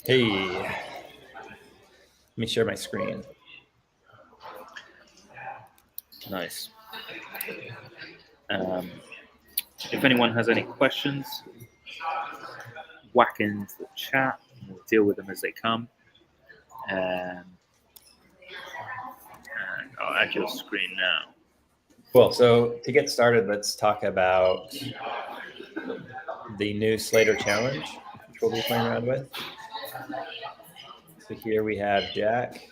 Hey, let me share my screen. Nice. If anyone has any questions, whack into the chat. And we'll deal with them as they come. And I'll add your screen now. Cool. So to get started, let's talk about the new Slater challenge, which we'll be playing around with. So here we have Jack.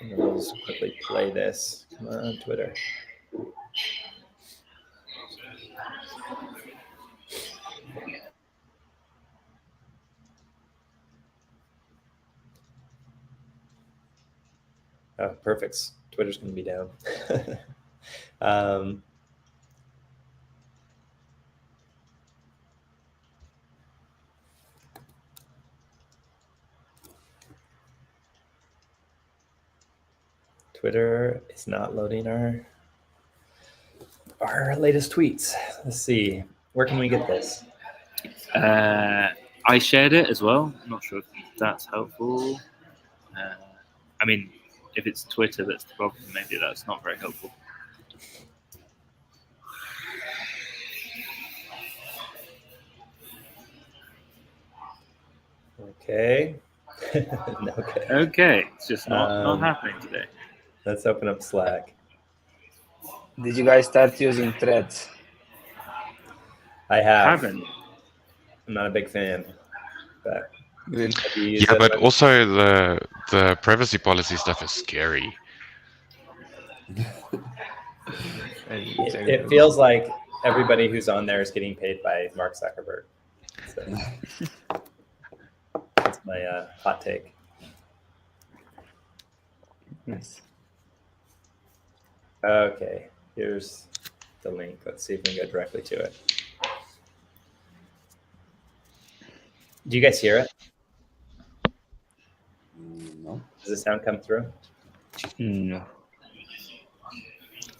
And then we'll just quickly play this. Come on, Twitter. Oh, perfect. Twitter's going to be down. Twitter is not loading our latest tweets. Let's see. Where can we get this? I shared it as well. I'm not sure if that's helpful. I mean, if it's Twitter that's the problem, maybe that's not very helpful. Okay. No good. Okay, it's just not happening today. Let's open up Slack. Did you guys start using threads? I have. Haven't. I'm not a big fan. But yeah, but also the privacy policy stuff is scary. It feels like everybody who's on there is getting paid by Mark Zuckerberg. So that's my hot take. Nice. Okay, here's the link. Let's see if we can go directly to it. Do you guys hear it? No. Does the sound come through? No.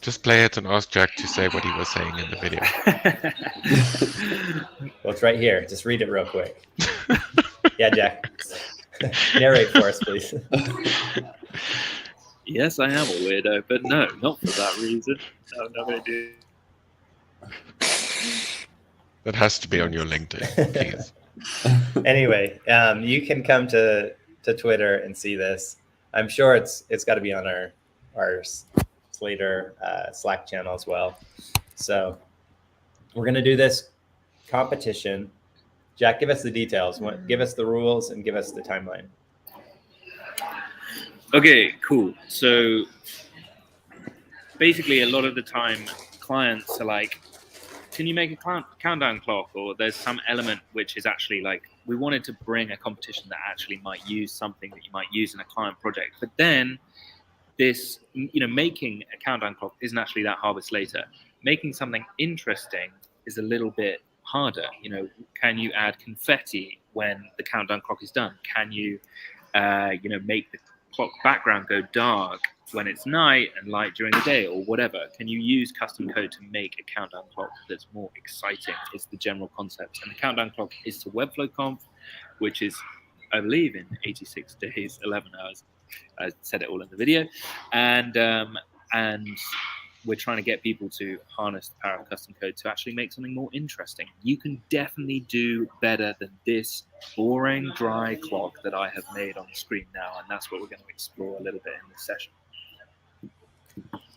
Just play it and ask Jack to say what he was saying in the video. Well, it's right here. Just read it real quick. Yeah, Jack. Narrate for us, please. Yes, I am a weirdo, but no, not for that reason. I'm not going to do. That has to be on your LinkedIn, please. Anyway, you can come to Twitter and see this. I'm sure it's got to be on our Slater Slack channel as well. So we're gonna do this competition. Jack, give us the details. Give us the rules and give us the timeline. Okay, cool. So basically, a lot of the time, clients are like, can you make a countdown clock? Or there's some element which is actually like, we wanted to bring a competition that actually might use something that you might use in a client project. But then this, making a countdown clock isn't actually that hard with Slater. Making something interesting is a little bit harder. Can you add confetti when the countdown clock is done? Can you, make the clock background go dark when it's night and light during the day, or whatever? Can you use custom code to make a countdown clock that's more exciting? Is the general concept. And the countdown clock is to webflowconf, which is, I believe, in 86 days, 11 hours. I said it all in the video, and we're trying to get people to harness the power of custom code to actually make something more interesting. You can definitely do better than this boring, dry clock that I have made on the screen now, and that's what we're going to explore a little bit in this session.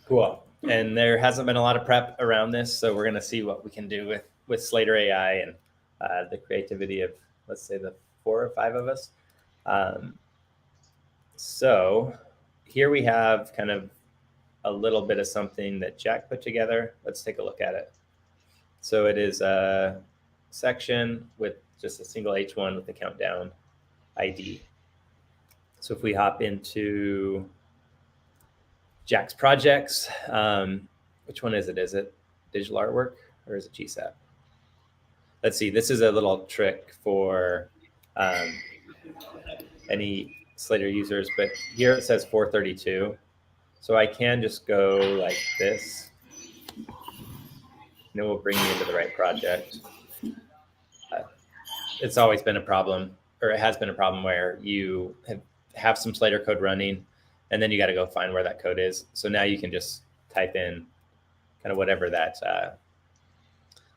Cool. And there hasn't been a lot of prep around this, so we're going to see what we can do with Slater AI and the creativity of, let's say, the 4 or 5 of us. So here we have kind of a little bit of something that Jack put together. Let's take a look at it. So it is a section with just a single H1 with the countdown ID. So if we hop into Jack's projects, which one is it? Is it digital artwork or is it GSAP? Let's see, this is a little trick for any Slater users, but here it says 432. So I can just go like this, and it will bring me into the right project. It's always been a problem or it has been a problem where you have some Slater code running, and then you got to go find where that code is. So now you can just type in kind of whatever that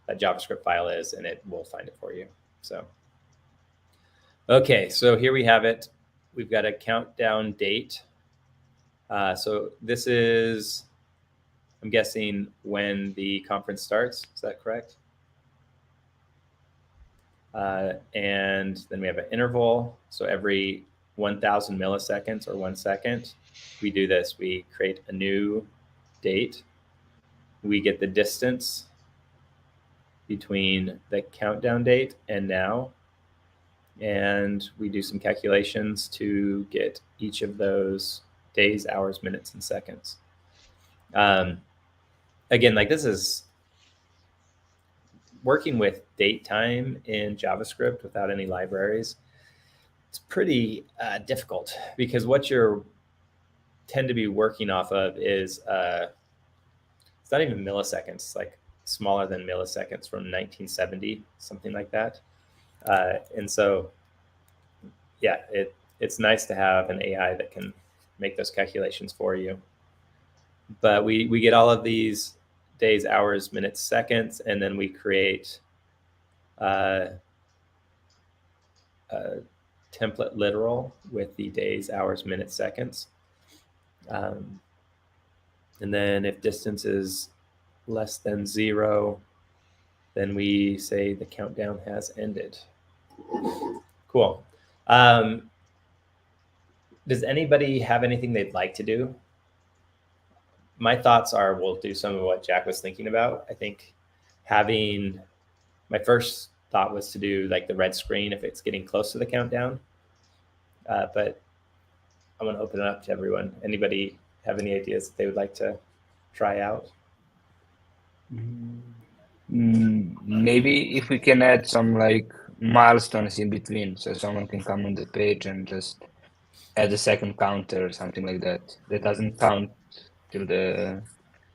that JavaScript file is, and it will find it for you. So, okay, so here we have it. We've got a countdown date. So this is, I'm guessing, when the conference starts. Is that correct? And then we have an interval. So every 1,000 milliseconds or 1 second, we do this. We create a new date. We get the distance between the countdown date and now. And we do some calculations to get each of those days, hours, minutes, and seconds. Again, like this is working with date time in JavaScript without any libraries. It's pretty difficult because what you're tend to be working off of is it's not even milliseconds, it's like smaller than milliseconds from 1970, something like that. And so, yeah, it's nice to have an AI that can make those calculations for you. But we get all of these days, hours, minutes, seconds, and then we create a template literal with the days, hours, minutes, seconds. And then if distance is less than 0, then we say the countdown has ended. Cool. Does anybody have anything they'd like to do? My thoughts are we'll do some of what Jack was thinking about. I think my first thought was to do like the red screen if it's getting close to the countdown. But I'm going to open it up to everyone. Anybody have any ideas that they would like to try out? Maybe if we can add some like milestones in between, so someone can come on the page and just add a second counter or something like that. That doesn't count till the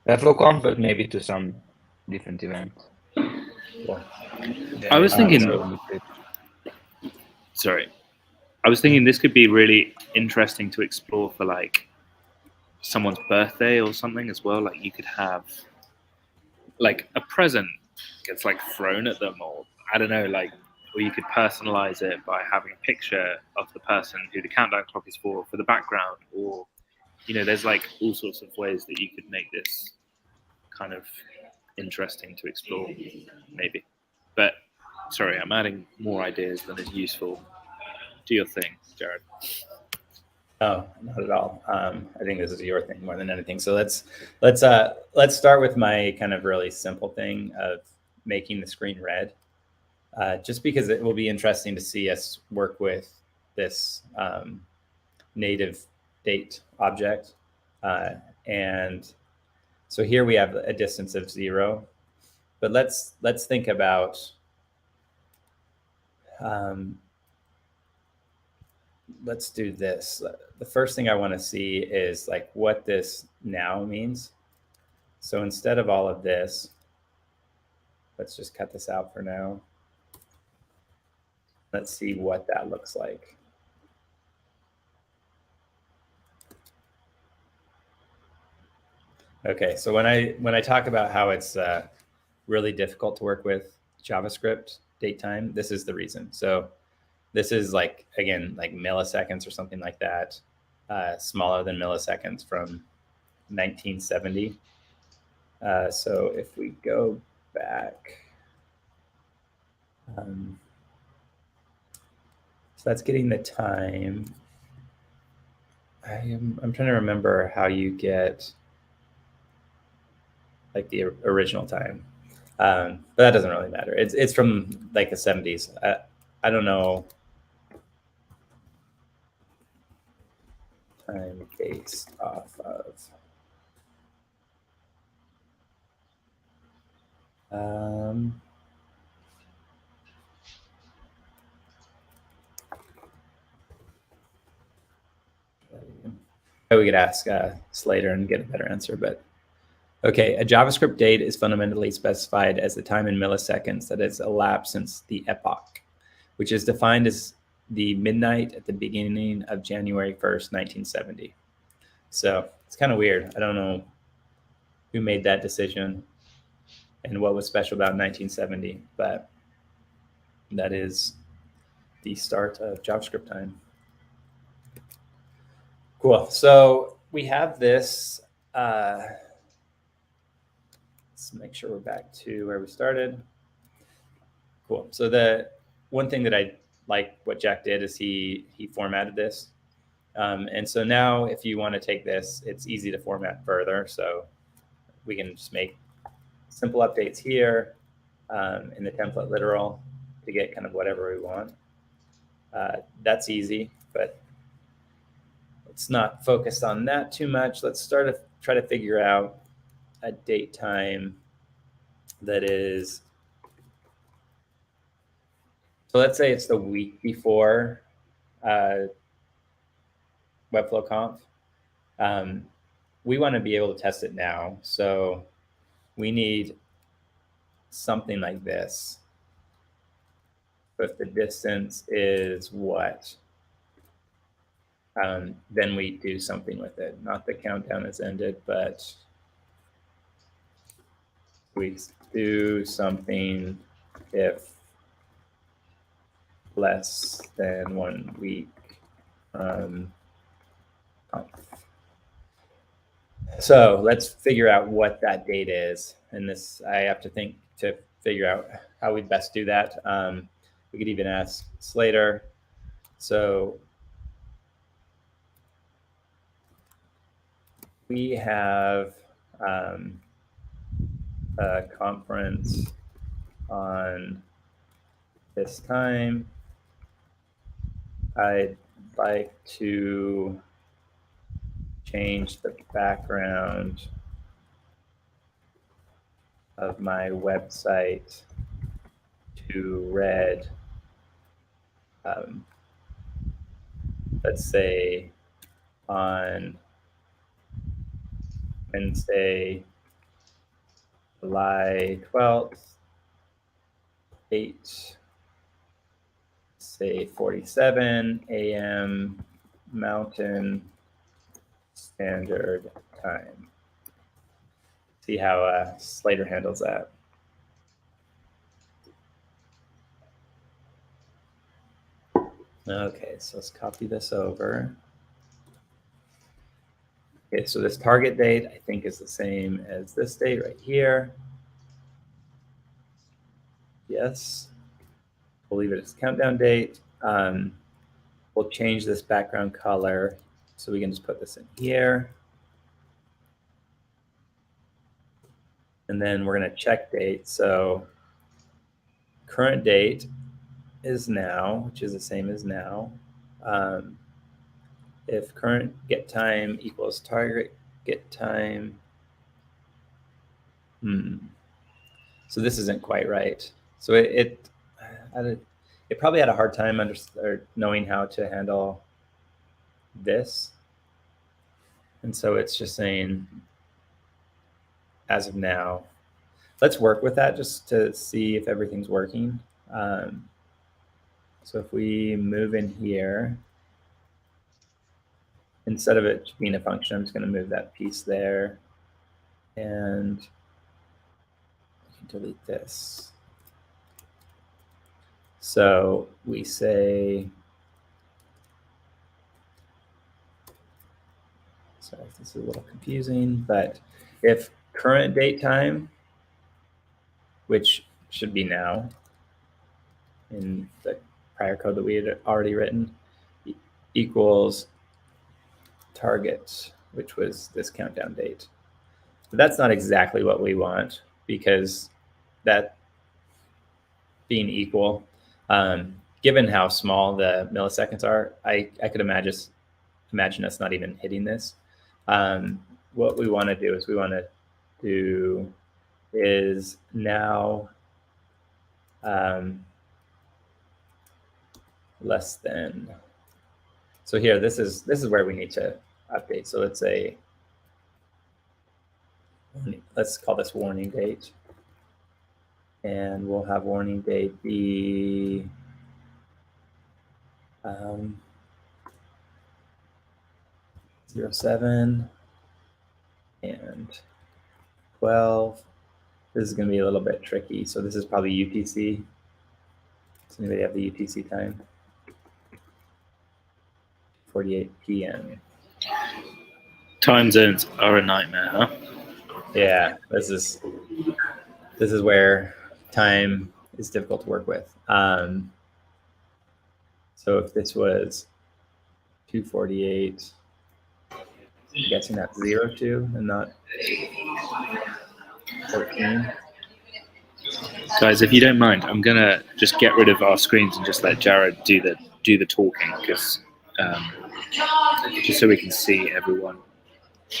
webflowconf, but maybe to some different event. Cool. I was thinking, I was thinking this could be really interesting to explore for like someone's birthday or something as well. Like you could have like a present gets like thrown at them, or I don't know, like, or you could personalize it by having a picture of the person who the countdown clock is for the background, or you know, there's like all sorts of ways that you could make this kind of interesting to explore, maybe. But sorry, I'm adding more ideas than is useful. Do your thing, Jared. Oh, not at all. I think this is your thing more than anything. So let's start with my kind of really simple thing of making the screen red, just because it will be interesting to see us work with this native date object. And so here we have a distance of 0, but let's think about let's do this. The first thing I want to see is like what this now means. So instead of all of this, let's just cut this out for now. Let's see what that looks like. Okay, so when I talk about how it's really difficult to work with JavaScript date time, this is the reason. So this is like, again, like milliseconds or something like that, smaller than milliseconds from 1970. So if we go back, so that's getting the time. I'm trying to remember how you get like the original time, but that doesn't really matter. It's from like the 70s. I don't know. Time based off of. We could ask Slater and get a better answer, but okay, a JavaScript date is fundamentally specified as the time in milliseconds that has elapsed since the epoch, which is defined as the midnight at the beginning of January 1st, 1970. So it's kind of weird. I don't know who made that decision and what was special about 1970, but that is the start of JavaScript time. Cool. So we have this. Let's make sure we're back to where we started. Cool. So the one thing that I like what Jack did is he formatted this. And so now if you want to take this, it's easy to format further. So we can just make simple updates here in the template literal to get kind of whatever we want. That's easy, but let's not focus on that too much. Let's try to figure out a date time that is, so let's say it's the week before webflowconf. We want to be able to test it now. So we need something like this. If the distance is what, then we do something with it. Not the countdown has ended, but we do something if less than 1 week. So let's figure out what that date is. And this, I have to think to figure out how we best do that. We could even ask Slater. So we have a conference on this time. I'd like to change the background of my website to red. Let's say on Wednesday, July 12th, 8:47 a.m. Mountain Standard Time. See how Slater handles that. Okay, so let's copy this over. Okay, so this target date, I think, is the same as this date right here. Yes. We'll leave it as countdown date. We'll change this background color. So we can just put this in here. And then we're going to check date. So current date is now, which is the same as now. If current get time equals target get time. So this isn't quite right. So it probably had a hard time knowing how to handle this. And so it's just saying, as of now, let's work with that just to see if everything's working. So if we move in here, instead of it being a function, I'm just going to move that piece there and delete this. So we say, sorry, this is a little confusing, but if current date time, which should be now in the prior code that we had already written, equals target, which was this countdown date. But that's not exactly what we want, because that being equal, given how small the milliseconds are, I could imagine us not even hitting this. What we want to do is now less than. So here, this is where we need to update. So let's call this warning date, and we'll have warning date be 07 and 12. This is going to be a little bit tricky. So this is probably UTC. Does anybody have the UTC time? 48 p.m. Time zones are a nightmare, huh? Yeah, this is where time is difficult to work with. So if this was 2:48, I'm guessing that's 02 and not 14. Guys, if you don't mind, I'm gonna just get rid of our screens and just let Jared do the talking, because just so we can see everyone.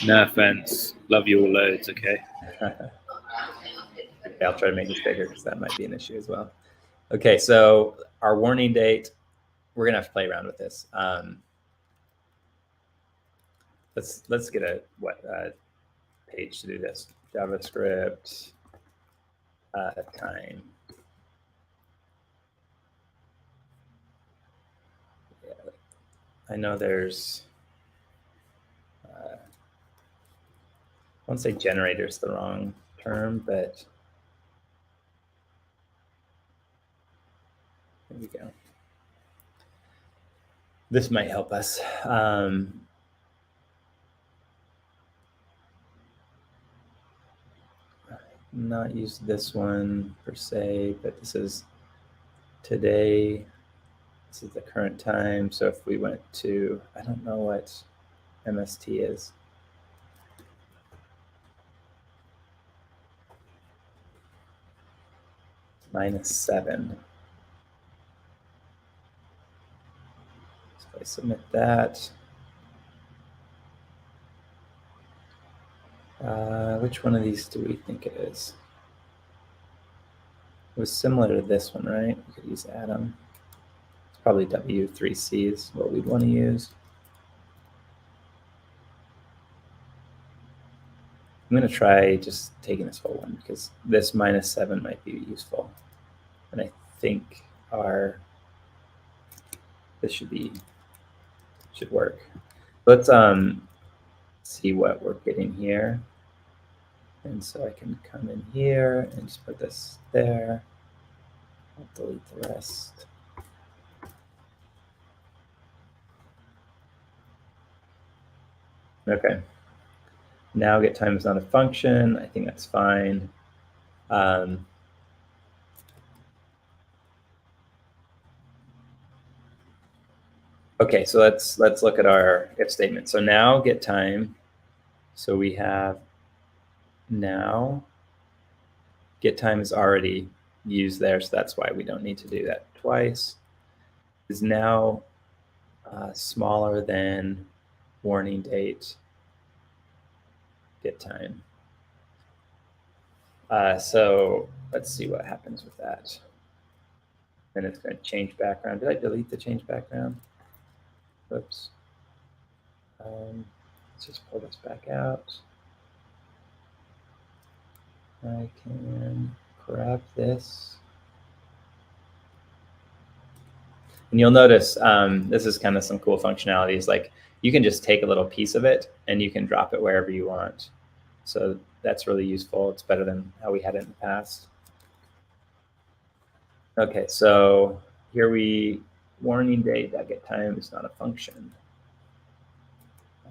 No offense, love you all loads. Okay. Okay, I'll try to make this bigger because that might be an issue as well. Okay, so our warning date, we're gonna have to play around with this. Let's get a page to do this. JavaScript time. Yeah, I know there's. I won't say generator is the wrong term, but there we go. This might help us. Not use this one per se, but this is today. This is the current time. So if we went to, I don't know what MST is. -7. So if I submit that, which one of these do we think it is? It was similar to this one, right? We could use Atom. It's probably W3C is what we'd want to use. I'm going to try just taking this whole one because this -7 might be useful. And I think this should work. Let's see what we're getting here. And so I can come in here and just put this there. I'll delete the rest. Okay. Now get time is not a function. I think that's fine. Okay, so let's look at our if statement. So now get time. So we have now get time is already used there, so that's why we don't need to do that twice. Is now smaller than warning date get time. So let's see what happens with that. And it's going to change background. Did I delete the change background? Oops. Let's just pull this back out. I can grab this. And you'll notice this is kind of some cool functionalities. Like you can just take a little piece of it and you can drop it wherever you want. So that's really useful. It's better than how we had it in the past. Okay, so here warning date, that get time is not a function.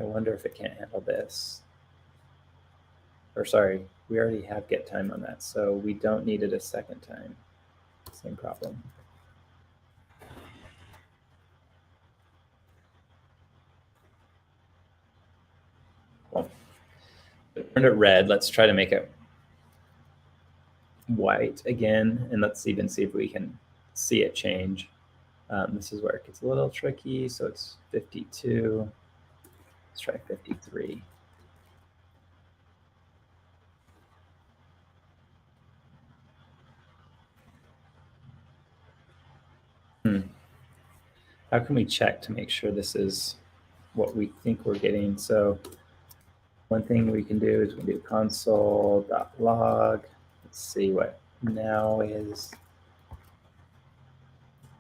I wonder if it can't handle this. Or sorry, we already have get time on that, so we don't need it a second time. Same problem. Well, it turned it red. Let's try to make it white again, and let's even see if we can see it change. This is where it gets a little tricky. So it's 52. Let's try 53. How can we check to make sure this is what we think we're getting? So one thing we can do is we do console.log. Let's see what now is.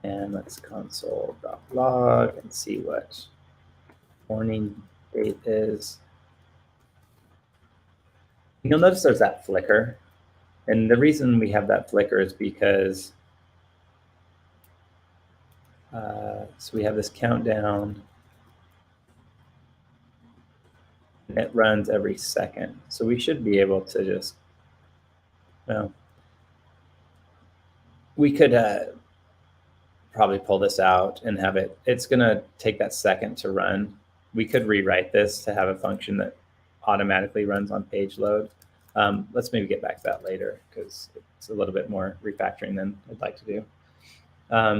And let's console.log and see what warning date is. You'll notice there's that flicker. And the reason we have that flicker is because so we have this countdown. And it runs every second. So we should be able to just, well, we could probably pull this out and have it, it's gonna take that second to run. We could rewrite this to have a function that automatically runs on page load. Let's maybe get back to that later because it's a little bit more refactoring than I'd like to do.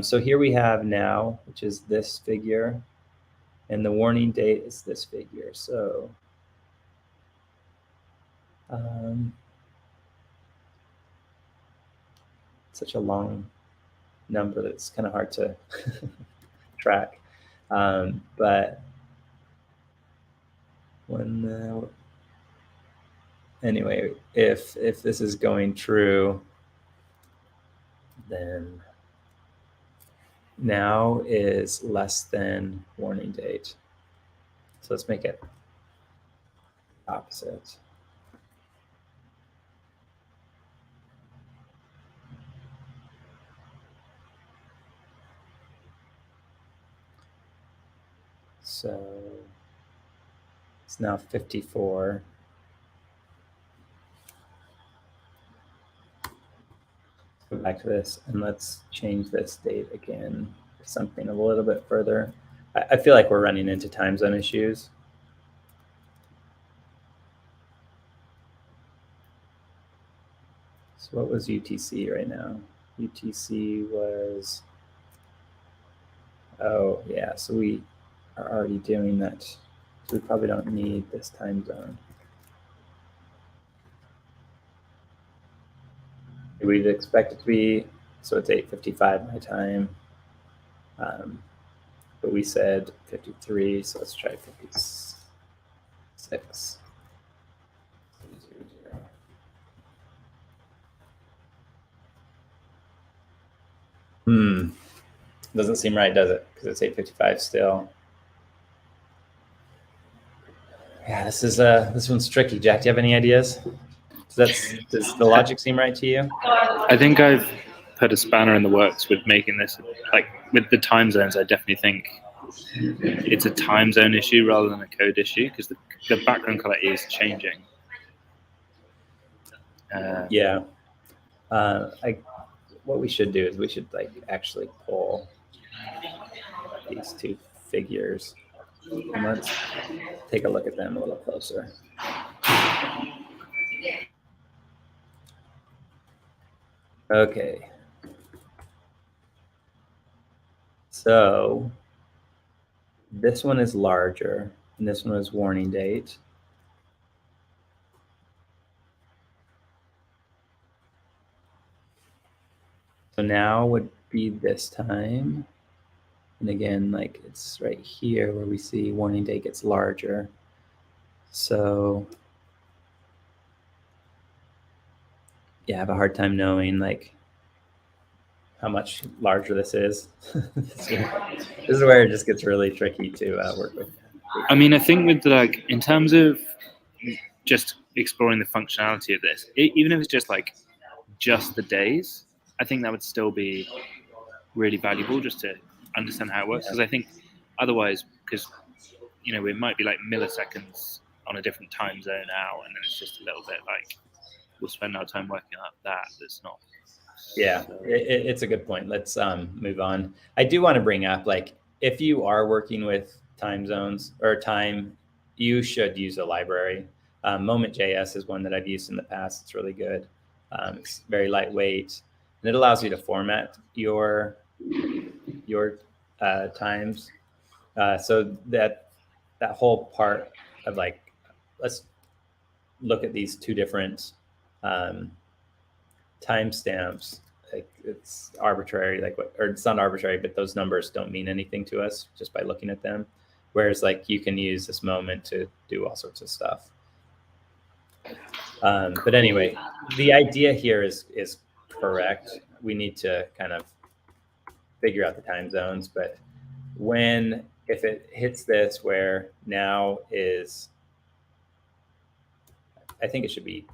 So here we have now, which is this figure, and the warning date is this figure. So such a long number that it's kind of hard to track. But when anyway, if this is going true, then now is less than warning date. So let's make it opposite. So it's now 54. Let's go back to this and let's change this date again to something a little bit further. I feel like we're running into time zone issues. So what was UTC right now? UTC was, oh yeah, so we are already doing that. So we probably don't need this time zone. We'd expect it to be, so it's 8:55 my time. But we said 53, so let's try 56. Doesn't seem right, does it? Because it's 8:55 still. Yeah, this one's tricky. Jack, do you have any ideas? Does the logic seem right to you? I think I've put a spanner in the works with making this, like with the time zones. I definitely think it's a time zone issue rather than a code issue because the background color is changing. Yeah. What we should do is we should like actually pull these two figures and let's take a look at them a little closer. Okay. So this one is larger and this one is warning date. So now would be this time. And again, like it's right here where we see warning date gets larger. So yeah, I have a hard time knowing like how much larger this is. This is where it just gets really tricky to work with. I mean, I think with like, in terms of just exploring the functionality of this, even if it's just like just the days, I think that would still be really valuable just to understand how it works. Because I think otherwise, because, you know, it might be like milliseconds on a different time zone now, and then it's just a little bit like, we'll spend our time working out that. That's not. Yeah, it's a good point. Let's move on. I do want to bring up, like, if you are working with time zones or time, you should use a library. Moment.js is one that I've used in the past. It's really good. It's very lightweight, and it allows you to format your times. So that whole part of like, let's look at these two different timestamps. Like it's arbitrary, like what, or it's not arbitrary, but those numbers don't mean anything to us just by looking at them. Whereas like you can use this moment to do all sorts of stuff. But anyway, the idea here is correct. We need to kind of figure out the time zones. But if it hits this where now is, I think it should be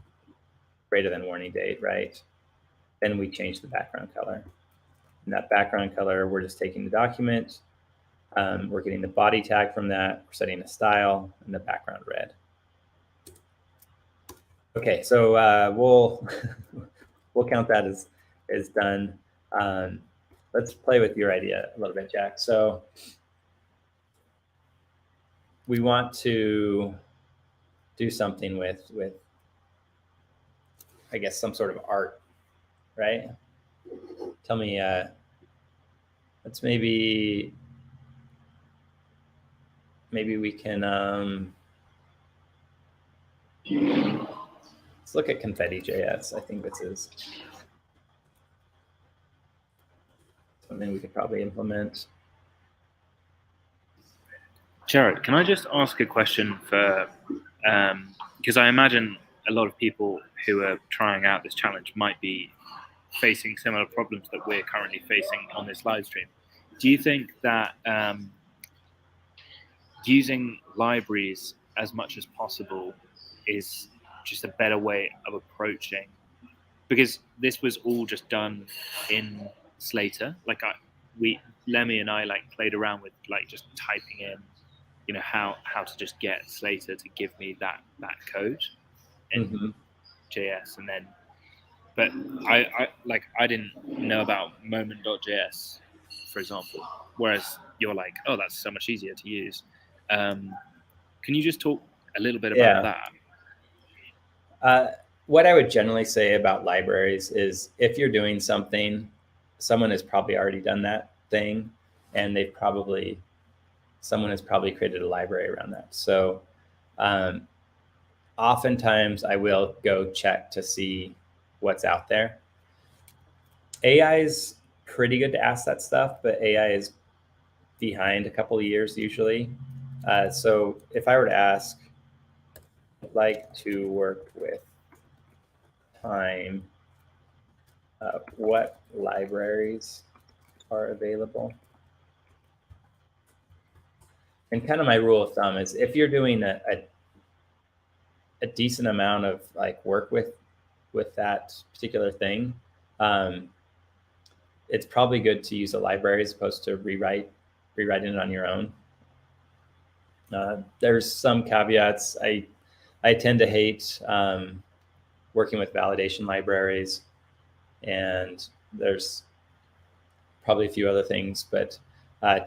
greater than warning date, right? Then we change the background color. And that background color, we're just taking the document, we're getting the body tag from that, we're setting a style, and the background red. Okay, so we'll we'll count that as done. Let's play with your idea a little bit, Jack. So we want to do something with I guess some sort of art, right? Tell me, let's maybe we can let's look at confetti.js. I think this is something we could probably implement. Jared, can I just ask a question for, because I imagine a lot of people who are trying out this challenge might be facing similar problems that we're currently facing on this live stream. Do you think that using libraries as much as possible is just a better way of approaching? Because this was all just done in Slater. Like Lemmy and I like played around with like just typing in, you know, how to just get Slater to give me that code in JS, and then, but I didn't know about moment.js, for example, whereas you're like, oh, that's so much easier to use. Can you just talk a little bit about that? What I would generally say about libraries is if you're doing something, someone has probably already done that thing, and someone has probably created a library around that. So oftentimes I will go check to see what's out there. AI is pretty good to ask that stuff, but AI is behind a couple of years usually. So if I were to ask, I'd like to work with time, what libraries are available? And kind of my rule of thumb is if you're doing a decent amount of like work with that particular thing, it's probably good to use a library as opposed to rewriting it on your own. There's some caveats. I tend to hate working with validation libraries, and there's probably a few other things, but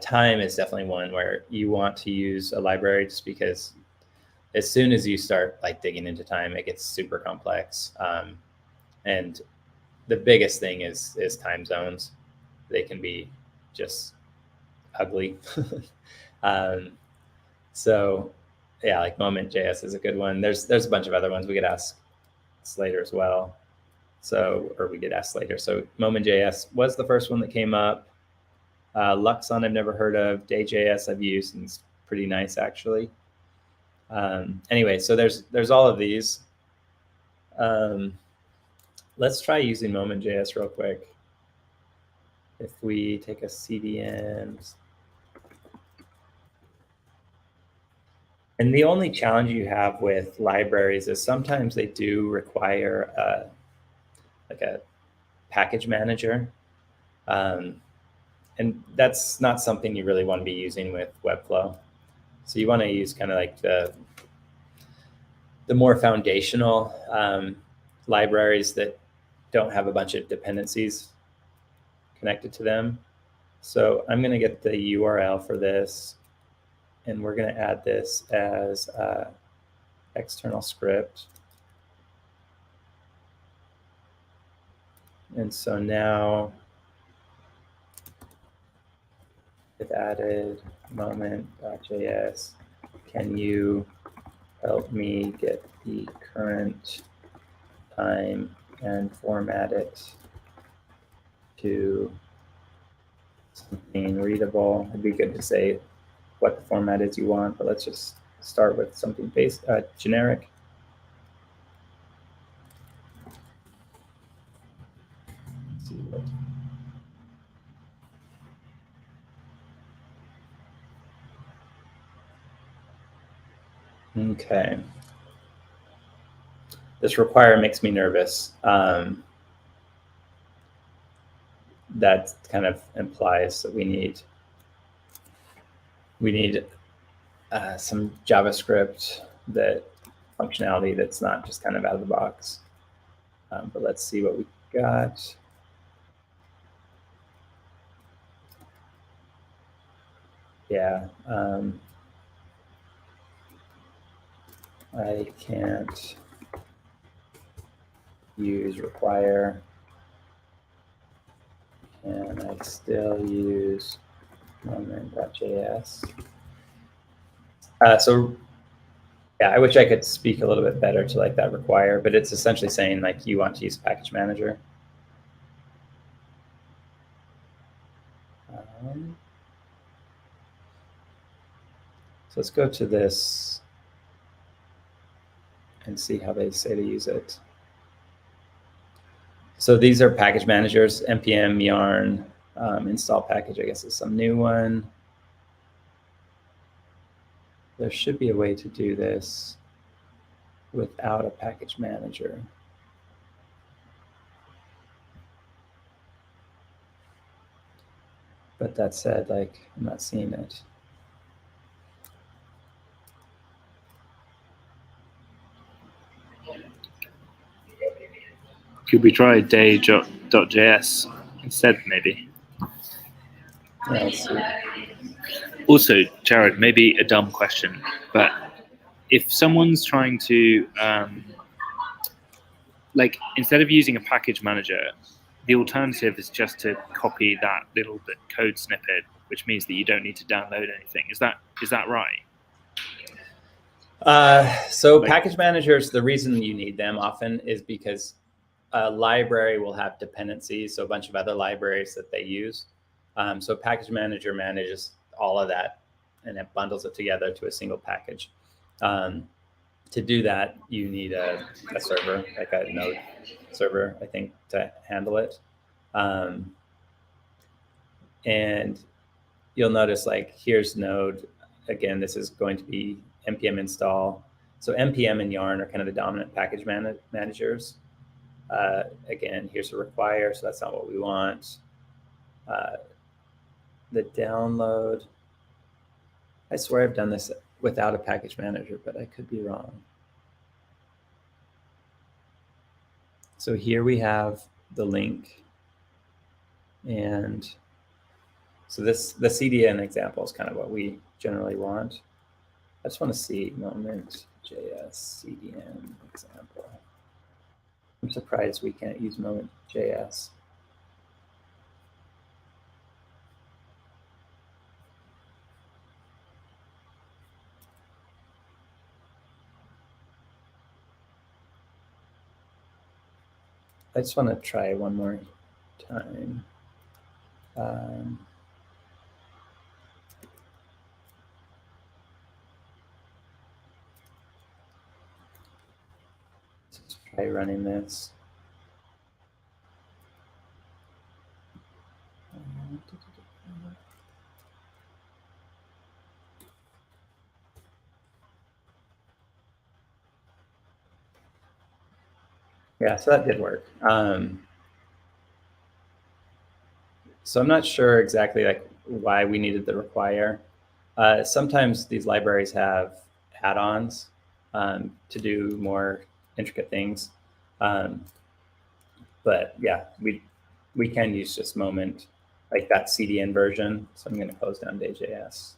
time is definitely one where you want to use a library, just because as soon as you start like digging into time, it gets super complex. And the biggest thing is time zones. They can be just ugly. So yeah, like moment.js is a good one. There's a bunch of other ones. We could ask Slater as well. So, or we did ask Slater. So moment.js was the first one that came up. Luxon I've never heard of. Day.js I've used, and it's pretty nice actually. Anyway, so there's all of these. Let's try using moment.js real quick. If we take a CDN. And the only challenge you have with libraries is sometimes they do require like a package manager. And that's not something you really want to be using with Webflow. So you want to use kind of like the more foundational libraries that don't have a bunch of dependencies connected to them. So I'm going to get the URL for this, and we're going to add this as external script. And so now it added moment.js. Can you help me get the current time and format it to something readable? It'd be good to say what the format is you want, but let's just start with something generic. Let's see Okay. This require makes me nervous. That kind of implies that we need some JavaScript functionality that's not just kind of out of the box. But let's see what we got. Yeah, I can't use require, and I still use moment.js. So yeah, I wish I could speak a little bit better to like that require, but it's essentially saying like you want to use package manager. So let's go to this and see how they say to use it. So these are package managers, npm yarn install package, I guess is some new one. There should be a way to do this without a package manager. But that said, like, I'm not seeing it. Could we try day.js instead, maybe? Yeah, let's see. Also, Jared, maybe a dumb question, but if someone's trying to, like, instead of using a package manager, the alternative is just to copy that little bit code snippet, which means that you don't need to download anything. Is that right? So package managers, the reason you need them often is because a library will have dependencies, so a bunch of other libraries that they use. So package manager manages all of that, and it bundles it together to a single package. To do that, you need a server, like a node server, I think, to handle it. And you'll notice, like, here's node. Again, this is going to be npm install. So npm and yarn are kind of the dominant package managers. Again, here's a require, so that's not what we want. The download, I swear I've done this without a package manager, but I could be wrong. So here we have the link. And so the CDN example is kind of what we generally want. I just want to see moment.js CDN example. I'm surprised we can't use moment.js. I just want to try one more time. Let's try running this. Yeah, so that did work. So I'm not sure exactly like why we needed the require. Sometimes these libraries have add-ons to do more intricate things. But yeah, we can use just moment, like that CDN version. So I'm going to close down day.js.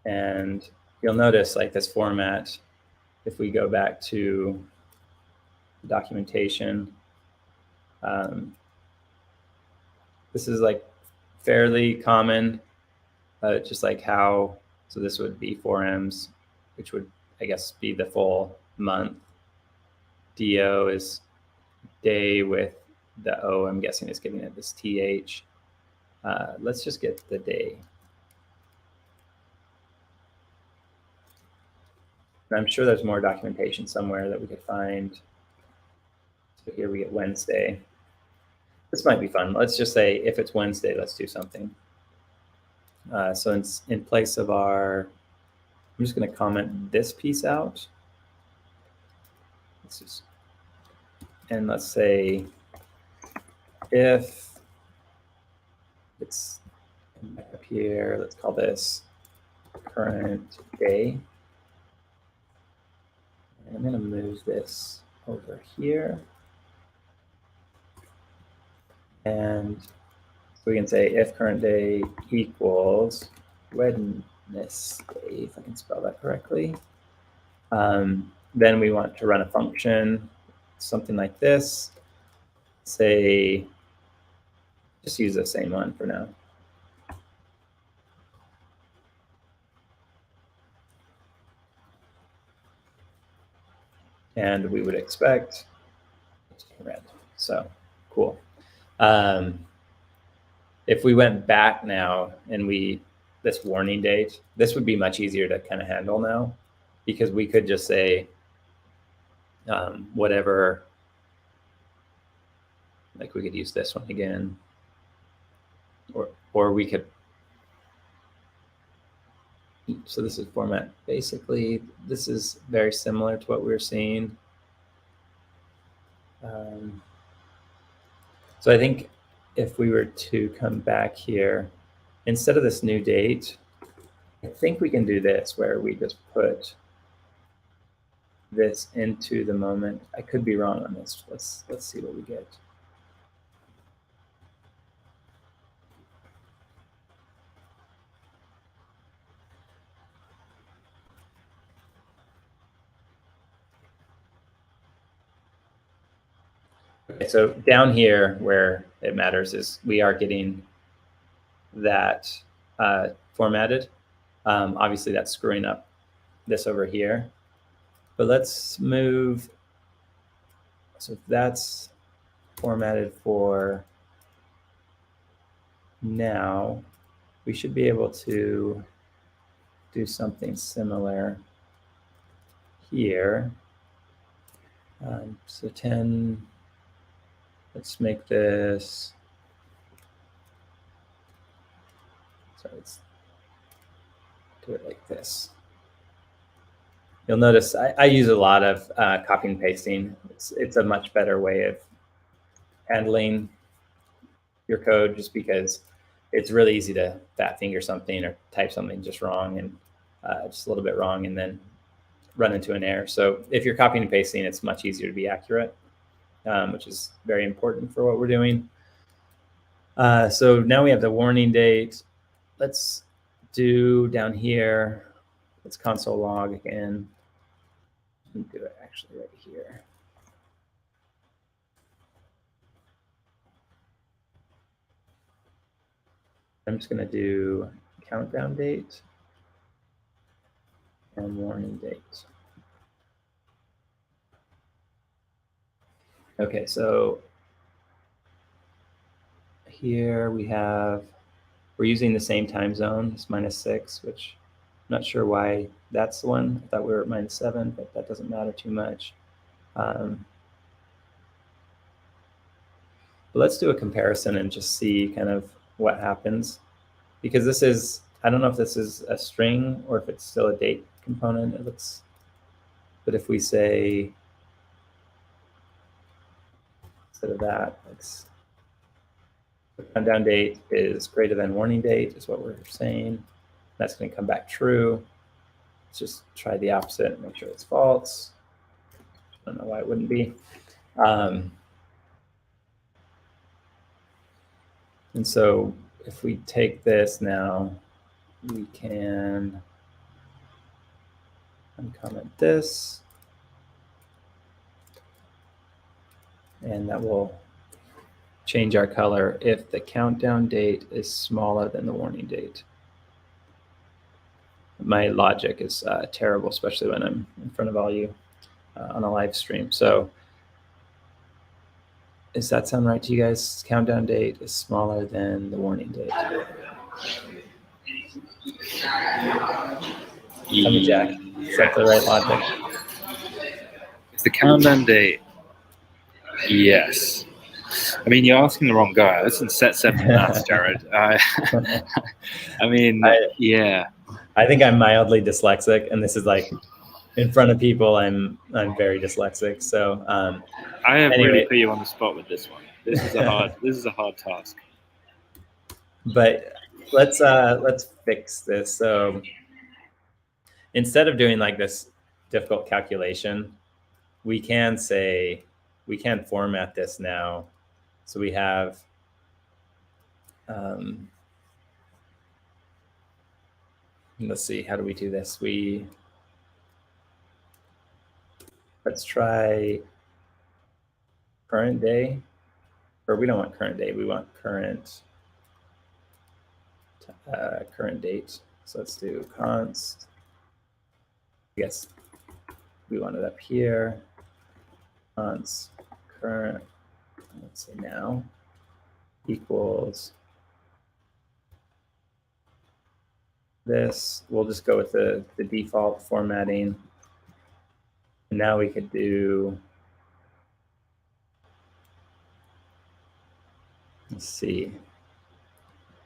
And you'll notice like this format, if we go back to the documentation, this is like fairly common, just like how, so this would be 4ems, which would, I guess, be the full month. DO is day with the O, I'm guessing is giving it this TH. Let's just get the day. And I'm sure there's more documentation somewhere that we could find. So here we get Wednesday. This might be fun. Let's just say if it's Wednesday, let's do something. So in place of our, I'm just going to comment this piece out. And let's say if it's up here, let's call this current day. And I'm going to move this over here. And so we can say if current day equals Wednesday, if I can spell that correctly. Then we want to run a function, something like this. Say, just use the same one for now. And we would expect red. So cool. If we went back now and this warning date, this would be much easier to kind of handle now, because we could just say whatever, like we could use this one again, or we could, so this is format. Basically, this is very similar to what we were seeing. So I think if we were to come back here, instead of this new date, I think we can do this where we just put this into the moment. I could be wrong on this. Let's see what we get. Okay, so down here where it matters is we are getting that formatted. Obviously that's screwing up this over here, but let's move. So if that's formatted for now, we should be able to do something similar here. So 10, let's make this, so let's do it like this. You'll notice I use a lot of copy and pasting. It's a much better way of handling your code, just because it's really easy to fat finger something or type something just wrong and just a little bit wrong and then run into an error. So if you're copying and pasting, it's much easier to be accurate, which is very important for what we're doing. So now we have the warning date. Let's do down here, let's console log again. Do it actually right here. I'm just going to do countdown date and warning date. Okay, so here we're using the same time zone, it's -6, which I'm not sure why that's the one. I thought we were at -7, but that doesn't matter too much. But let's do a comparison and just see kind of what happens, because this is, I don't know if this is a string or if it's still a date component. It looks, but if we say, instead of that, let's, the countdown date is greater than warning date is what we're saying. That's going to come back true. Let's just try the opposite and make sure it's false. I don't know why it wouldn't be. And so if we take this now, we can uncomment this. And that will change our color if the countdown date is smaller than the warning date. My logic is terrible, especially when I'm in front of all you on a live stream. So does that sound right to you guys? Countdown date is smaller than the warning date. Tell me, Jack, is that the right logic? The countdown date, yes. I mean, you're asking the wrong guy. This is set 7 maths, Jared. I mean, yeah. I think I'm mildly dyslexic, and this is like in front of people. I'm very dyslexic. So I have anyway. really put you on the spot with this one. This is a hard task. But let's fix this. So instead of doing like this difficult calculation, we can format this now. So we have let's see, how do we do this? Let's try current day, or we don't want current day, we want current date. So let's do const. I guess we want it up here. Const current, let's say now, equals this. We'll just go with the default formatting. And now we could do, let's see,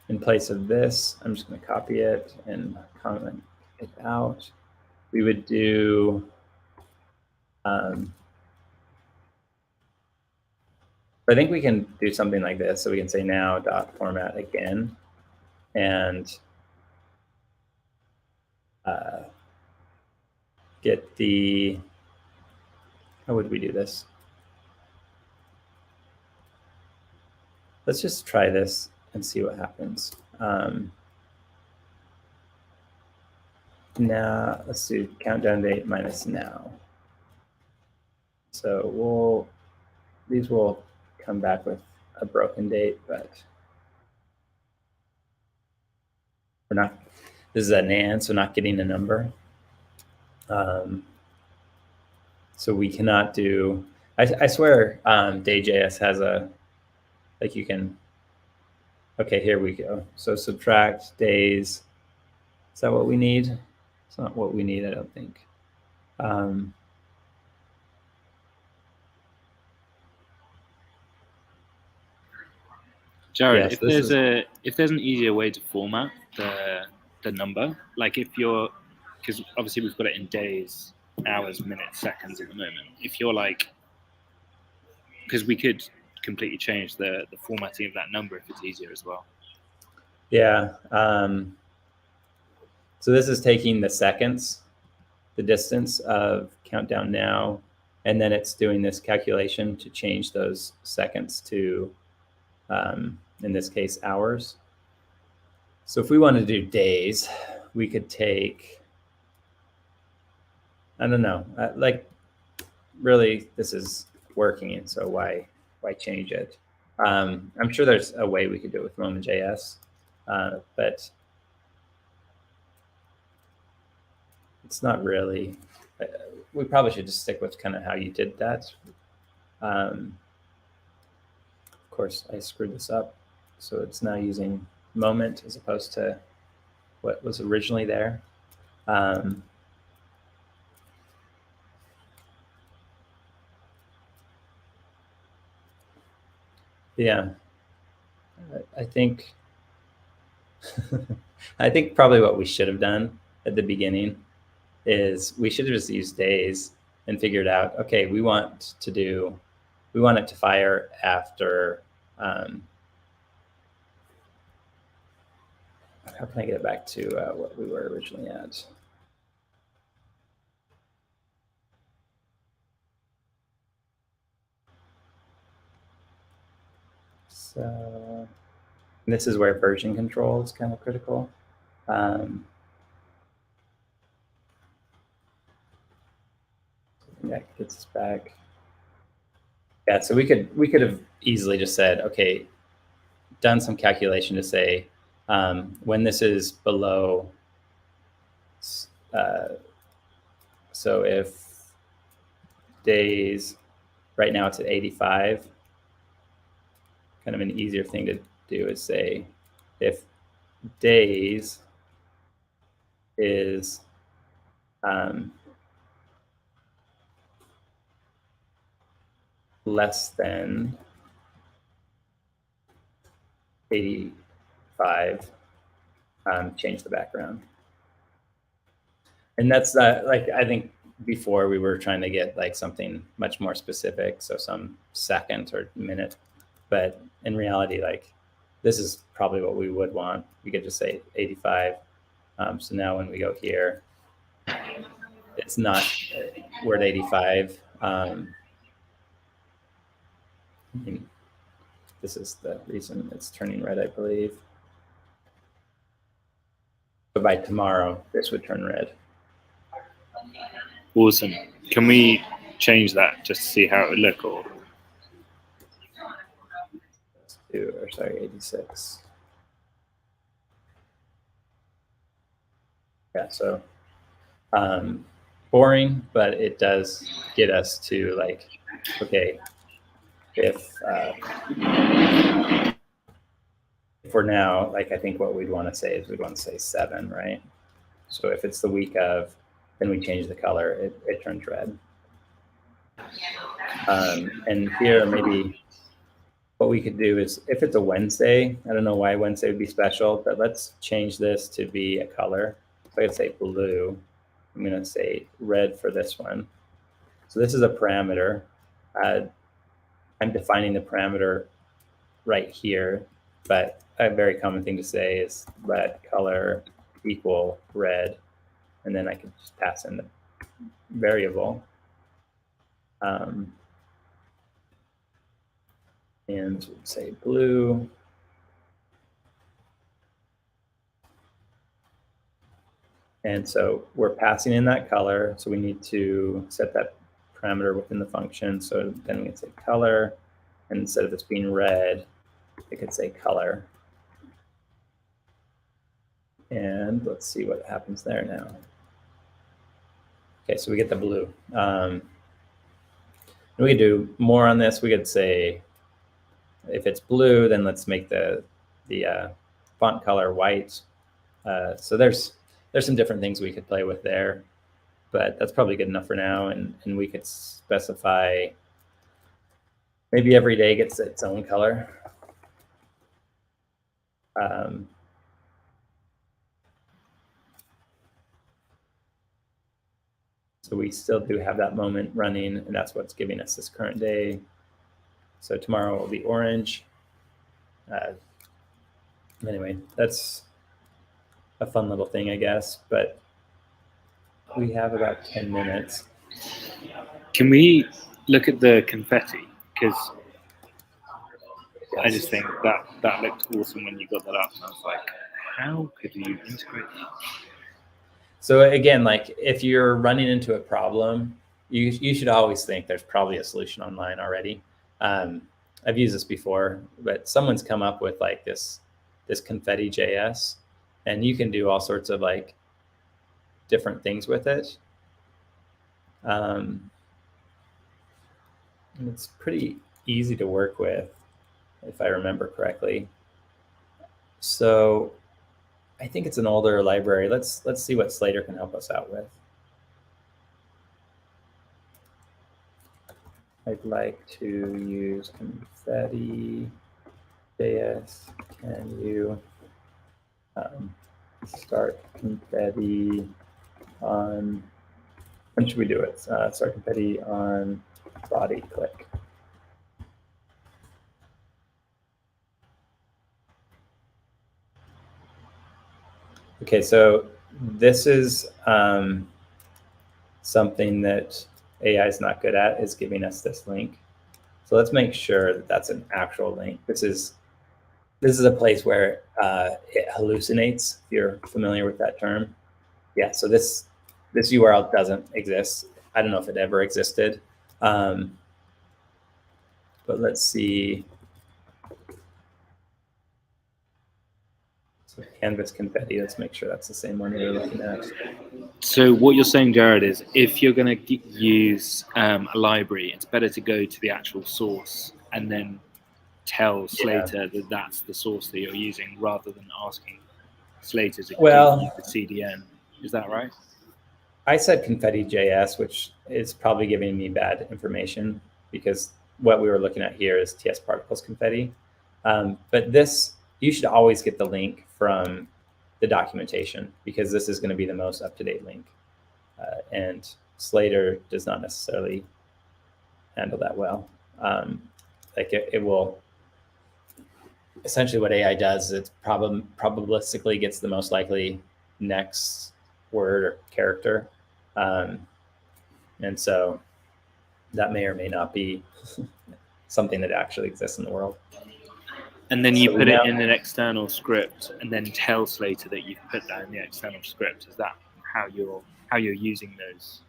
in place of this, I'm just going to copy it and comment it out. We would do I think we can do something like this. So we can say now dot format again, and get the, how would we do this? Let's just try this and see what happens. Now let's do countdown date minus now. So these will come back with a broken date, but we're not, this is an and, so not getting a number. So we cannot do, I swear Day.js has a, like you can, okay, here we go. So subtract days, is that what we need? It's not what we need, I don't think. Jared, yes, if there's an easier way to format the number, like if you're, because obviously we've got it in days, hours, minutes, seconds at the moment. If you're like, because we could completely change the formatting of that number if it's easier as well. Yeah. So this is taking the seconds, the distance of countdown now, and then it's doing this calculation to change those seconds to, in this case, hours. So if we want to do days, we could take, I don't know, like really this is working, and so why change it? I'm sure there's a way we could do it with Moment.js, but it's not really, we probably should just stick with kind of how you did that. Of course, I screwed this up. So it's now using moment as opposed to what was originally there. Yeah, I think, I think probably what we should have done at the beginning is we should have just used days and figured out, okay, we want it to fire after, how can I get it back to what we were originally at? So this is where version control is kind of critical. That gets us back. Yeah, so we could have easily just said, okay, done some calculation to say when this is below, so if days, right now it's at 85, kind of an easier thing to do is say if days is less than 85, change the background. And that's like, I think before we were trying to get like something much more specific, so some second or minute, but in reality, like this is probably what we would want. We could just say 85. So now when we go here, it's not word 85. I mean, this is the reason it's turning red, I believe. But by tomorrow, this would turn red. Awesome. Can we change that just to see how it would look? Or sorry, 86. Yeah, so boring, but it does get us to like, okay, if for now, like I think what we'd want to say is we'd want to say 7, right? So if it's the week of, then we change the color, it turns red. And here maybe what we could do is if it's a Wednesday, I don't know why Wednesday would be special, but let's change this to be a color. So I could say blue. I'm going to say red for this one. So this is a parameter. I'm defining the parameter right here, but a very common thing to say is let color equal red, and then I can just pass in the variable. And say blue. And so we're passing in that color, so we need to set that parameter within the function. So then we can say color, and instead of this being red, it could say color. And let's see what happens there now. Okay, so we get the blue. And we could do more on this. We could say, if it's blue, then let's make the font color white. So there's some different things we could play with there, but that's probably good enough for now. And we could specify maybe every day gets its own color. So we still do have that moment running, and that's what's giving us this current day. So tomorrow will be orange. Anyway, that's a fun little thing, I guess, but we have about 10 minutes. can we look at the confetti? Because I just think that looked awesome when you got that up, and I was like, how could you integrate that? So again, like if you're running into a problem, you should always think there's probably a solution online already. I've used this before, but someone's come up with like this confetti JS, and you can do all sorts of like different things with it. And it's pretty easy to work with, if I remember correctly. So I think it's an older library. Let's see what Slater can help us out with. I'd like to use confetti JS. Can you start confetti on, when should we do it? Start confetti on body click. Okay, so this is something that AI is not good at, is giving us this link. So let's make sure that that's an actual link. This is a place where it hallucinates, if you're familiar with that term. Yeah, so this URL doesn't exist. I don't know if it ever existed. But let's see. So Canvas confetti, let's make sure that's the same one we're looking at. So what you're saying, Jared, is if you're going to use a library, it's better to go to the actual source and then tell Slater that that's the source that you're using, rather than asking Slater to give you the CDN. Is that right? I said confetti JS, which is probably giving me bad information, because what we were looking at here is TS particles confetti. But this you should always get the link from the documentation, because this is going to be the most up-to-date link. And Slater does not necessarily handle that well. Like it will, essentially what AI does, it probabilistically gets the most likely next word or character. And so that may or may not be something that actually exists in the world. And then you So put it now- in an external script, and then tell Slater that you've put that in the external script. Is that how you're using those?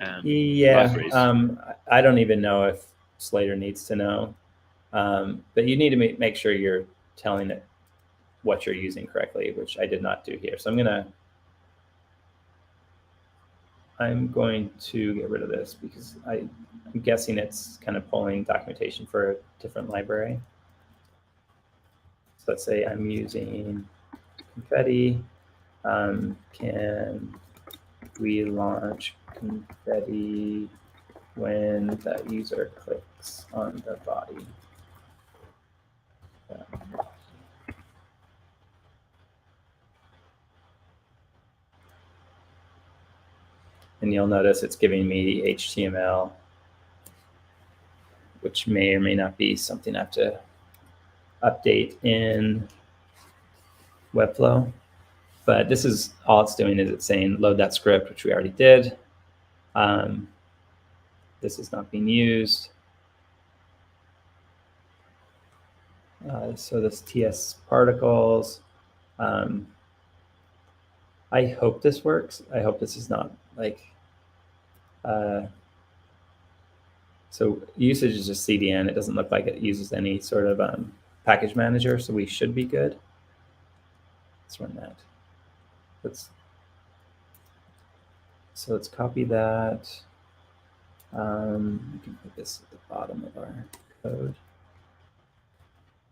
Libraries? I don't even know if Slater needs to know, but you need to make sure you're telling it what you're using correctly, which I did not do here. So I'm going to get rid of this, because I'm guessing it's kind of pulling documentation for a different library. So let's say I'm using confetti. Can we launch confetti when the user clicks on the body? And you'll notice it's giving me HTML, which may or may not be something I have to update in Webflow. But this is all it's doing, is it's saying load that script, which we already did. This is not being used. So this TS particles. I hope this works. I hope this is not like, so usage is just CDN. It doesn't look like it uses any sort of package manager, so we should be good. Let's run that. So let's copy that. We can put this at the bottom of our code.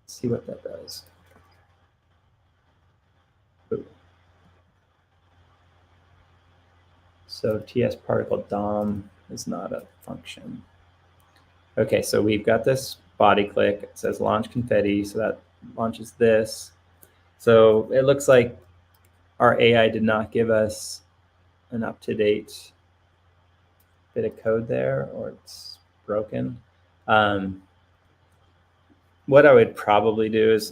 Let's see what that does. Ooh. So TS particle DOM is not a function. Okay, so we've got this body click. It says launch confetti, so that launches this. So it looks like our AI did not give us an up-to-date bit of code there, or it's broken. What I would probably do is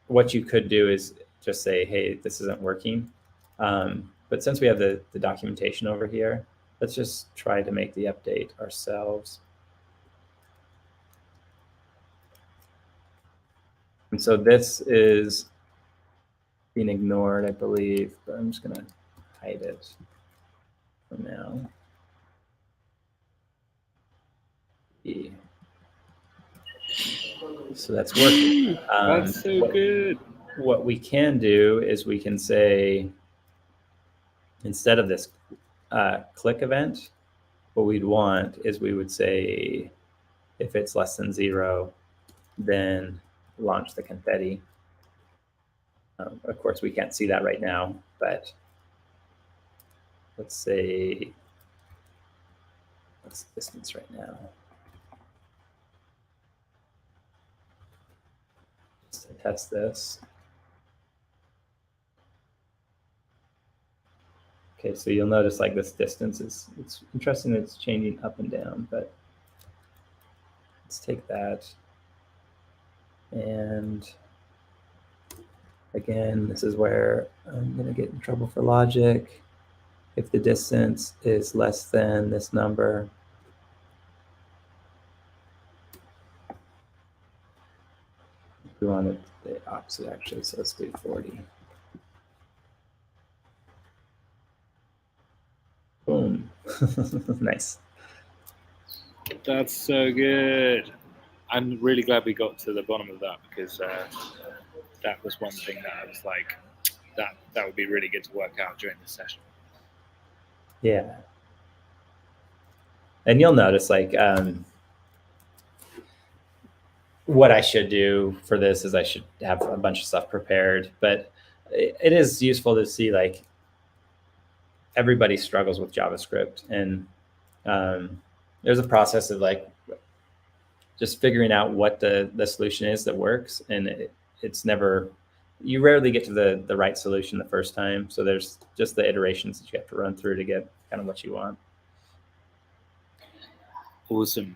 what you could do is just say, hey, this isn't working. But since we have the documentation over here, let's just try to make the update ourselves. And so this is being ignored, I believe, but I'm just going to hide it for now. So that's working. That's so good. What we can do is we can say, instead of this click event, what we'd want is we would say, if it's less than 0, then launch the confetti. Of course, we can't see that right now, but let's say, what's the distance right now? Just to test this. Okay, so you'll notice like this distance it's interesting that it's changing up and down, but let's take that. And again, this is where I'm going to get in trouble for logic. If the distance is less than this number, we want it the opposite actually, so let's do 40. Boom. Nice. That's so good. I'm really glad we got to the bottom of that, because that was one thing that I was like, that would be really good to work out during this session. Yeah. And you'll notice like what I should do for this is I should have a bunch of stuff prepared, but it is useful to see like everybody struggles with JavaScript, and there's a process of like just figuring out what the solution is that works, and it's never, you rarely get to the right solution the first time. So there's just the iterations that you have to run through to get kind of what you want. Awesome.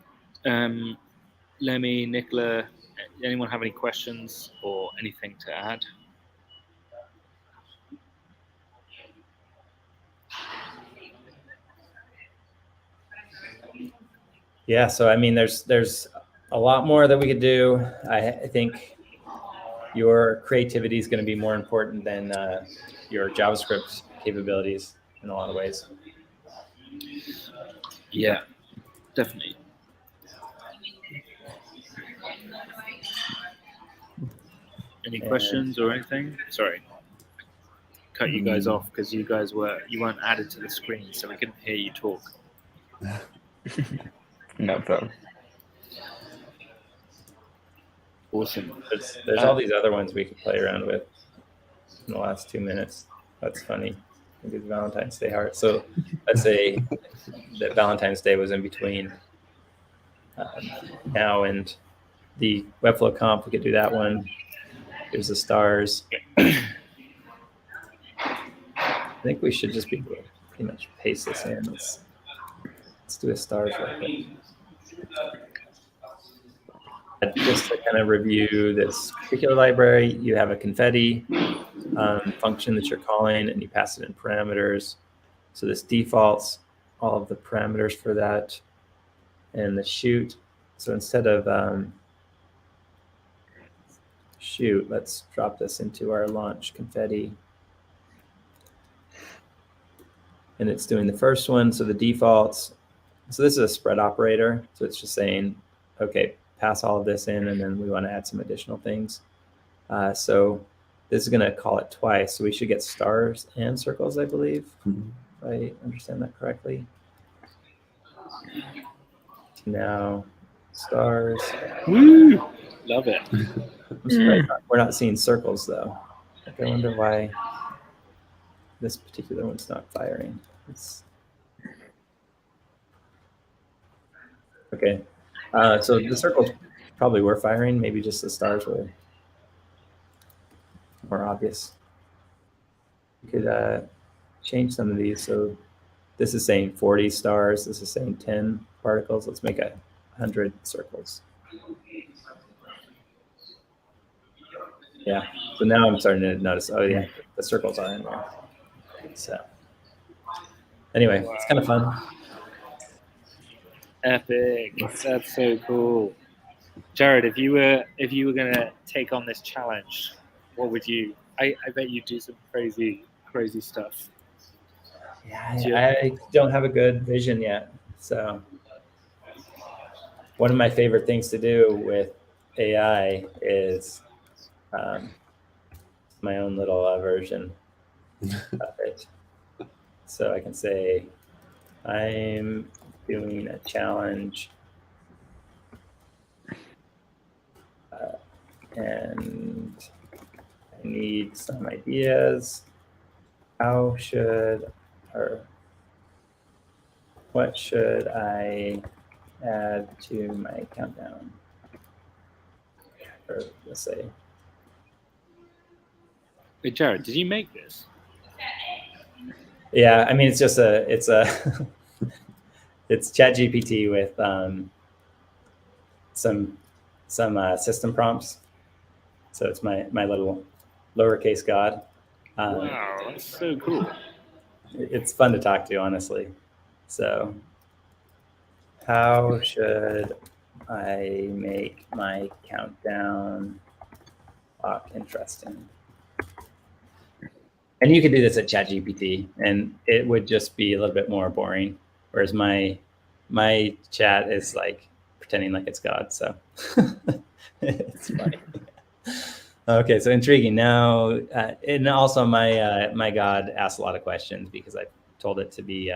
Lemmy, Nicola, anyone have any questions or anything to add? Yeah, so I mean, there's a lot more that we could do. I think your creativity is going to be more important than your JavaScript capabilities in a lot of ways. Yeah, definitely. Any questions or anything? Sorry, cut you guys off because you weren't added to the screen, so we couldn't hear you talk. No problem. Awesome. There's all these other ones we could play around with in the last 2 minutes. That's funny. Maybe the Valentine's Day heart. So let's say that Valentine's Day was in between now and the webflowconf. We could do that one. Here's the stars. I think we should just be able to pretty much paste this in. Let's do a stars real quick. Just to kind of review this particular library, you have a confetti function that you're calling, and you pass it in parameters. So this defaults all of the parameters for that, and the shoot. So instead of shoot, let's drop this into our launch confetti. And it's doing the first one, so the defaults. So this is a spread operator. So it's just saying, okay, pass all of this in, and then we want to add some additional things. So this is going to call it twice. So we should get stars and circles, I believe, if I understand that correctly. Now, stars. Woo! Love it. I'm surprised we're not seeing circles, though. Like, I wonder why this particular one's not firing. Okay. So the circles probably were firing. Maybe just the stars were more obvious. You could change some of these. So this is saying 40 stars. This is saying 10 particles. Let's make 100 circles. Yeah. So now I'm starting to notice, oh yeah, the circles are in there. So anyway, it's kind of fun. Epic. That's so cool. Jared, if you were gonna take on this challenge, what would you? I bet you'd do some crazy stuff. Yeah, I don't have a good vision yet. So one of my favorite things to do with AI is my own little version of it. So I can say, I'm doing a challenge and I need some ideas. What should I add to my countdown? Or let's say. Wait, Jared, did you make this? Yeah, I mean, it's it's ChatGPT with some system prompts. So it's my little lowercase god. Wow, that's so cool. It's fun to talk to, honestly. So how should I make my countdown interesting? And you could do this at ChatGPT, and it would just be a little bit more boring. Whereas my chat is like pretending like it's God. So it's funny. Okay, so intriguing. Now, and also my God asks a lot of questions because I told it to be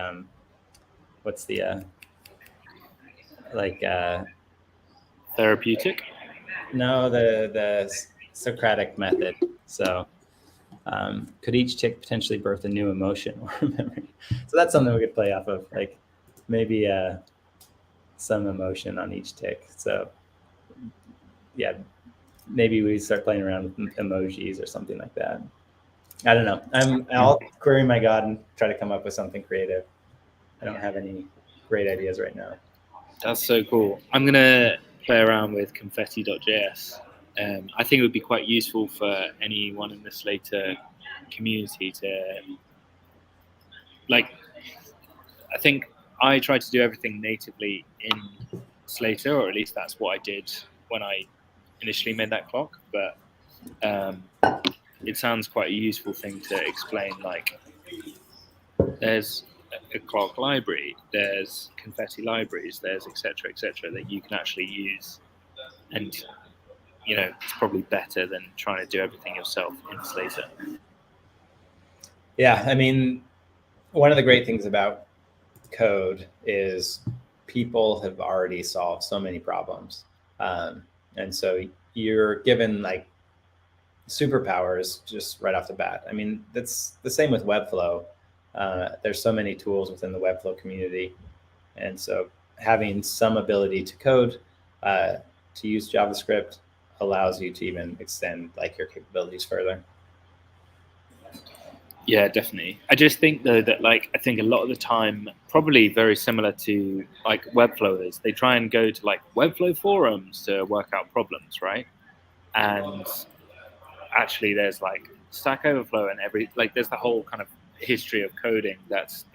what's the therapeutic? No, the Socratic method. So could each tick potentially birth a new emotion or memory? So that's something we could play off of, like maybe some emotion on each tick. So yeah, maybe we start playing around with emojis or something like that. I don't know. I'll query my God and try to come up with something creative. I don't have any great ideas right now. That's so cool. I'm going to play around with confetti.js. I think it would be quite useful for anyone in the Slater community to, like, I think I tried to do everything natively in Slater, or at least that's what I did when I initially made that clock. But it sounds quite a useful thing to explain, like, there's a clock library, there's confetti libraries, there's etc that you can actually use, and it's probably better than trying to do everything yourself in Slater. Yeah, I mean, one of the great things about code is people have already solved so many problems, and so you're given like superpowers just right off the bat. I mean, that's the same with Webflow. There's so many tools within the Webflow community, and so having some ability to code, to use JavaScript, allows you to even extend like your capabilities further. Yeah, definitely. I just think though that I think a lot of the time, probably very similar to like Webflow is, they try and go to like Webflow forums to work out problems, right? And actually there's like Stack Overflow and there's the whole kind of history of coding that's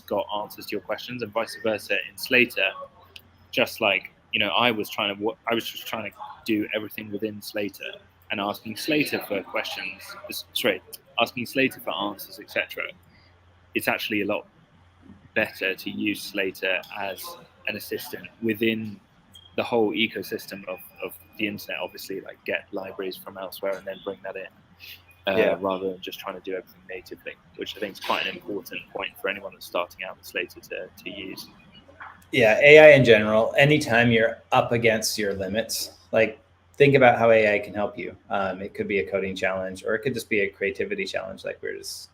got answers to your questions, and vice versa in Slater. Just like I was just trying to do everything within Slater and asking Slater for questions, asking Slater for answers, etc. It's actually a lot better to use Slater as an assistant within the whole ecosystem of the internet. Obviously, like get libraries from elsewhere and then bring that in. Rather than just trying to do everything natively, which I think is quite an important point for anyone that's starting out with Slater to use. Yeah, AI in general, anytime you're up against your limits, like think about how AI can help you. It could be a coding challenge, or it could just be a creativity challenge like we're just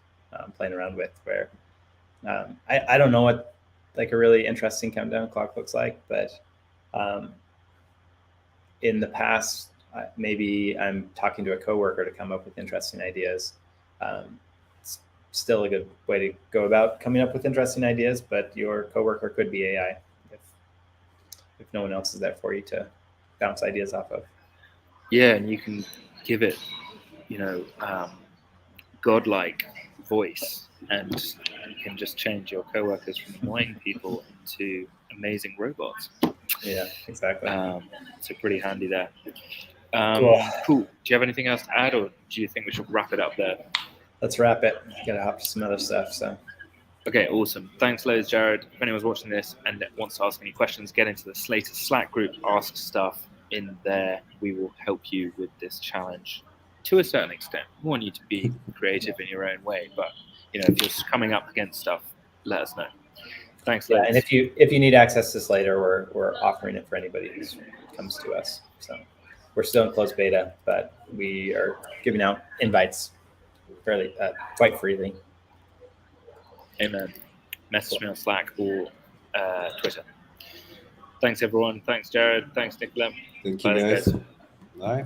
playing around with, where I don't know what like a really interesting countdown clock looks like, but in the past, maybe I'm talking to a coworker to come up with interesting ideas. It's still a good way to go about coming up with interesting ideas, but your coworker could be AI if no one else is there for you to bounce ideas off of. Yeah, and you can give it, godlike voice, and you can just change your coworkers from annoying people into amazing robots. Yeah, exactly. So pretty handy there. Cool. Do you have anything else to add, or do you think we should wrap it up there? Let's wrap it. Gotta hop to some other stuff. So. Okay, awesome. Thanks loads, Jared. If anyone's watching this and wants to ask any questions, get into the Slater Slack group, ask stuff in there. We will help you with this challenge to a certain extent. We want you to be creative in your own way, but if you're coming up against stuff, let us know. Thanks, loads. Yeah, and if you need access to Slater, we're offering it for anybody who comes to us. So we're still in closed beta, but we are giving out invites fairly quite freely. Amen. Message me on Slack or Twitter. Thanks, everyone. Thanks, Jared. Thanks, Nicola. Thank you, guys. Bye. Bye.